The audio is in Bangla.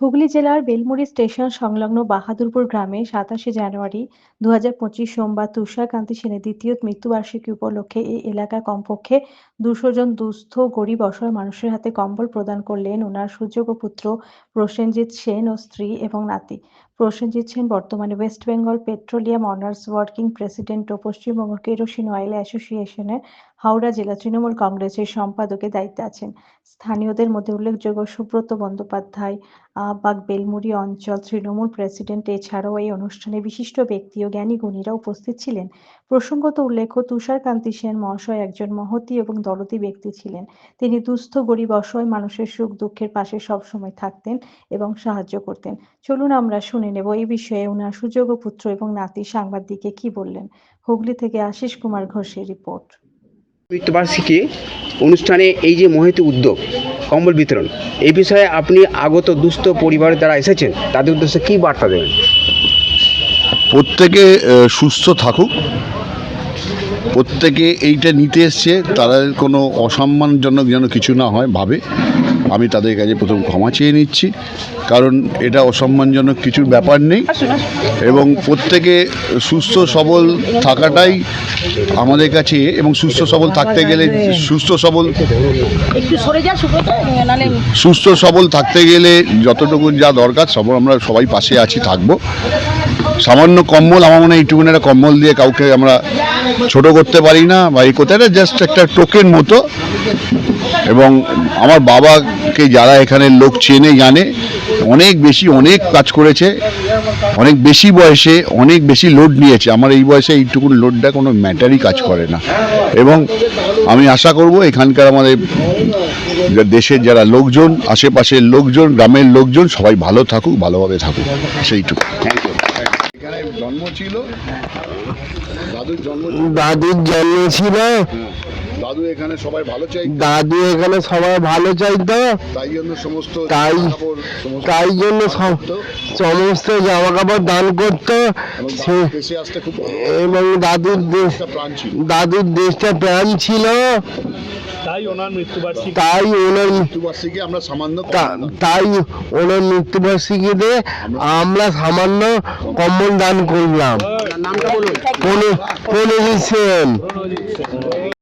হুগলি জেলার বেলমুড়ি স্টেশন সংলগ্ন বাহাদুরপুর গ্রামে ২৭শে জানুয়ারি ২০২৫ সোমবার তুষারকান্তি সেনের দ্বিতীয় মৃত্যুবার্ষিকী উপলক্ষে এই এলাকার কমপক্ষে ২০০ জন দুস্থ গরিব অসহায় মানুষের হাতে কম্বল প্রদান করলেন ওনার সুযোগ্য পুত্র প্রসেনজিৎ সেন ও স্ত্রী এবং নাতি। প্রসেনজিৎ সেন বর্তমানে West Bengal petroleum owners working president ও পশ্চিমবঙ্গ কেরোসিন অয়েল অ্যাসোসিয়েশনের হাওড়া জেলা তৃণমূল কংগ্রেসের সম্পাদকের দায়িত্বে আছেন। স্থানীয়দের মধ্যে উল্লেখযোগ্য সুব্রত বন্দ্যোপাধ্যায়, বাগ বেলমুড়ি অঞ্চল তৃণমূল প্রেসিডেন্ট এছাড়াও এই অনুষ্ঠানে বিশিষ্ট ব্যক্তি ও জ্ঞানী-গুণীরা উপস্থিত ছিলেন। প্রসঙ্গত উল্লেখ্য, তুষারকান্তি সেন মহাশয় একজন মহতী এবং দরদী ব্যক্তি ছিলেন। তিনি দুস্থ গরিব অসহায় মানুষের সুখ দুঃখের পাশে সবসময় থাকতেন এবং সাহায্য করতেন। চলুন আমরা শুনে নেব এই বিষয়ে ওনার সুযোগ্য পুত্র এবং নাতি সাংবাদিককে কি বললেন। হুগলি থেকে আশিস কুমার ঘোষের রিপোর্ট। মৃত্যুবার্ষিকী অনুষ্ঠানে এই যে মহতী উদ্যোগ কম্বল বিতরণ, এই বিষয়ে আপনি আগত দুস্থ পরিবারের যারা এসেছেন তাদের উদ্দেশ্যে কী বার্তা দেবেন? প্রত্যেকে সুস্থ থাকুক, প্রত্যেকে এইটা নিতে এসছে, তাদের কোনো অসম্মানজনক যেন কিছু না হয় ভাবে আমি তাদের কাছে প্রথম ক্ষমা চেয়ে নিচ্ছি, কারণ এটা অসম্মানজনক কিছুর ব্যাপার নেই এবং প্রত্যেকে সুস্থ সবল থাকাটাই আমাদের কাছে, এবং সুস্থ সবল থাকতে গেলে সুস্থ সবল থাকতে গেলে যতটুকু যা দরকার সব আমরা সবাই পাশে আছি, থাকবো। সামান্য কম্বল, আমার মনে হয় এইটুকুন একটা কম্বল দিয়ে কাউকে আমরা ছোট করতে পারি না বা এই করতে, জাস্ট একটা টোকেন মতো। এবং আমার বাবাকে যারা এখানে লোক চেনে জানে, অনেক কাজ করেছে, অনেক বেশি বয়সে অনেক বেশি লোড নিয়েছে। আমার এই বয়সে এইটুকুন লোডটা কোনো ম্যাটারই কাজ করে না। এবং আমি আশা করব এখানকার আমাদের দেশের যারা লোকজন, আশেপাশের লোকজন, গ্রামের লোকজন সবাই ভালো থাকুক, ভালোভাবে থাকুক, সেইটুকু। এখানে জন্ম ছিল, দাদুর জন্ম ছিল, দাদু এখানে সবাই ভালো চাইতো, তাই জন্য সমস্ত জামা কাপড় দান করতো এবং দাদুর দেশটা প্রাণ ছিল, তাই ওনার মৃত্যুবার্ষিকীতে আমরা সামান্য কম্বল দান করলাম। প্রণজিৎ সেন।